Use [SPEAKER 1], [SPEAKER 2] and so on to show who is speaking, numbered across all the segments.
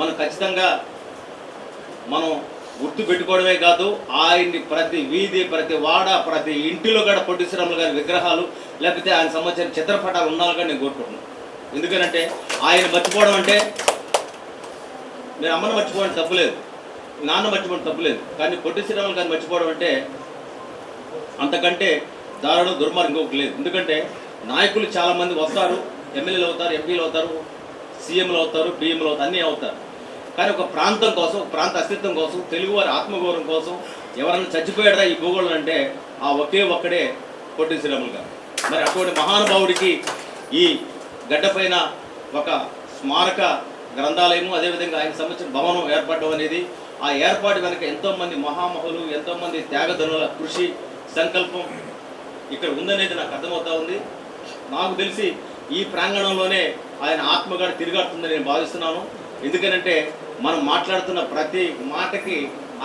[SPEAKER 1] మనం ఖచ్చితంగా మనం గుర్తు పెట్టుకోవడమే కాదు, ఆయన్ని ప్రతి వీధి, ప్రతి వాడ, ప్రతి ఇంటిలో కూడా పొట్టి శ్రీరాములు గారి విగ్రహాలు లేకపోతే ఆయన సంబంధించిన చిత్రపటాలు ఉండాలని నేను కోరుకుంటున్నాను. ఎందుకనంటే ఆయన మర్చిపోవడం అంటే, నేను అమ్మను మర్చిపోవడం తప్పులేదు, నాన్న మర్చిపోవడం తప్పులేదు, కానీ పొట్టి శ్రీరాములు గారిని మర్చిపోవడం అంటే అంతకంటే దారుణం, దుర్మార్గం ఇంకొకటి లేదు. ఎందుకంటే నాయకులు చాలామంది వస్తారు, ఎమ్మెల్యేలు అవుతారు, ఎంపీలు అవుతారు, సీఎంలు అవుతారు, పిఎంలు అవుతారు, అన్నీ అవుతారు. కానీ ఒక ప్రాంతం కోసం, ఒక ప్రాంత అస్తిత్వం కోసం, తెలుగువారి ఆత్మగౌరవం కోసం ఎవరైనా చచ్చిపోయాడా ఈ భూగోళం అంటే ఆ ఒకే ఒక్కడే పొట్టి శ్రీరాములు గారు. మరి అటువంటి మహానుభావుడికి ఈ గడ్డపైన ఒక స్మారక గ్రంథాలయము, అదేవిధంగా ఆయన సంబంధించిన భవనం ఏర్పడడం అనేది, ఆ ఏర్పాటు వెనక ఎంతోమంది మహామహులు, ఎంతోమంది త్యాగధనుల కృషి, సంకల్పం ఇక్కడ ఉందనేది నాకు అర్థమవుతా ఉంది. నాకు తెలిసి ఈ ప్రాంగణంలోనే ఆయన ఆత్మగాడు తిరిగాడుతుందని నేను భావిస్తున్నాను. ఎందుకనంటే మనం మాట్లాడుతున్న ప్రతి మాటకి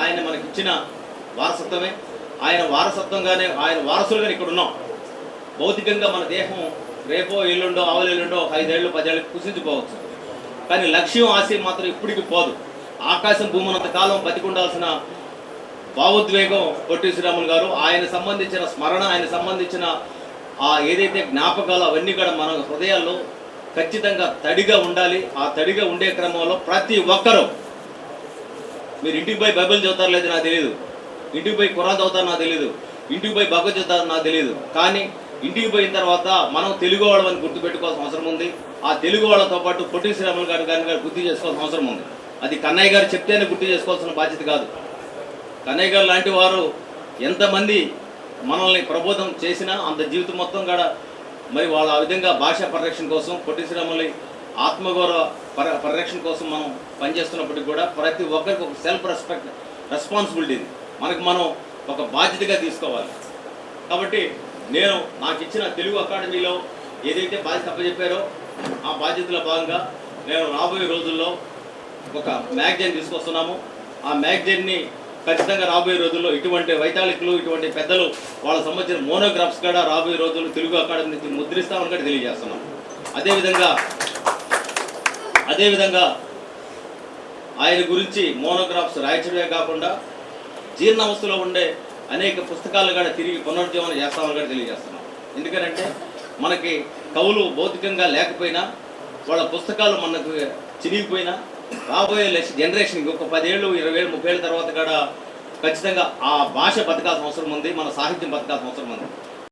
[SPEAKER 1] ఆయన మనకిచ్చిన వారసత్వమే, ఆయన వారసత్వంగానే, ఆయన వారసులుగానే ఇక్కడ ఉన్నాం. భౌతికంగా మన దేహం రేపో ఎల్లుండో, ఆవులెల్లుండో 5 ఏళ్ళు 10 ఏళ్ళు కుసించిపోవచ్చు, కానీ లక్ష్యం, ఆశయం మాత్రం ఇప్పటికి పోదు. ఆకాశం భూమనంత కాలం బతికుండాల్సిన భావోద్వేగం పొట్టి శ్రీరాములు గారు. ఆయన సంబంధించిన స్మరణ, ఆయన సంబంధించిన ఏదైతే జ్ఞాపకాలు అవన్నీ కూడా మన హృదయాల్లో ఖచ్చితంగా తడిగా ఉండాలి. ఆ తడిగా ఉండే క్రమంలో ప్రతి ఒక్కరూ, మీరు ఇంటికి పోయి బైబిల్ చదువుతారు లేదు నాకు తెలియదు, ఇంటికి పోయి ఖురాన్ చదువుతారు నాకు తెలియదు, ఇంటికి పోయి భగవద్గీత నాకు తెలియదు, కానీ ఇంటికి పోయిన తర్వాత మనం తెలుగు వాళ్ళని గుర్తుపెట్టుకోవాల్సిన అవసరం ఉంది. ఆ తెలుగు వాళ్ళతో పాటు పొట్టి శ్రీరాములు గారు గుర్తు చేసుకోవాల్సిన అవసరం ఉంది. అది కన్నయ్య గారు చెప్తేనే గుర్తు చేసుకోవాల్సిన బాధ్యత కాదు. కన్నయ్య గారు లాంటి వారు ఎంతమంది మనల్ని ప్రబోధం చేసినా అంత జీవితం మొత్తం కూడా మరి వాళ్ళ ఆ విధంగా భాషా పరిరక్షణ కోసం, పొట్టి శ్రీరాములు ఆత్మగౌరవ పరిరక్షణ కోసం మనం పనిచేస్తున్నప్పటికీ కూడా ప్రతి ఒక్కరికి ఒక సెల్ఫ్ రెస్పాన్సిబిలిటీ మనకు మనం ఒక బాధ్యతగా తీసుకోవాలి. కాబట్టి నేను నాకు ఇచ్చిన తెలుగు అకాడమీలో ఏదైతే బాధ్యత అప్పచెప్పారో ఆ బాధ్యతలో భాగంగా నేను రాబోయే రోజుల్లో ఒక మ్యాగజైన్ తీసుకొస్తున్నాము. ఆ మ్యాగజైన్ని ఖచ్చితంగా రాబోయే రోజుల్లో ఇటువంటి వైతాళికులు, ఇటువంటి పెద్దలు వాళ్ళ సంబంధించిన మోనోగ్రాఫ్స్ కూడా రాబోయే రోజుల్లో తెలుగు అకాడమీ నుంచి ముద్రిస్తామని కూడా తెలియజేస్తున్నాం. అదేవిధంగా ఆయన గురించి మోనోగ్రాఫ్స్ రాయించడమే కాకుండా జీర్ణావస్థలో ఉండే అనేక పుస్తకాలు కూడా తిరిగి పునరుజ్జీవనం చేస్తామని కూడా తెలియజేస్తున్నాం. ఎందుకంటే మనకి కవులు భౌతికంగా లేకపోయినా, వాళ్ళ పుస్తకాలు మనకు చిరిగిపోయినా రాబోయే జనరేషన్కి ఒక 10 ఏళ్ళు 20 ఏళ్ళు 30 ఏళ్ళ తర్వాత కూడా ఖచ్చితంగా ఆ భాష బతకాల్సిన అవసరం ఉంది, మన సాహిత్యం బతకాల్సిన అవసరం ఉంది.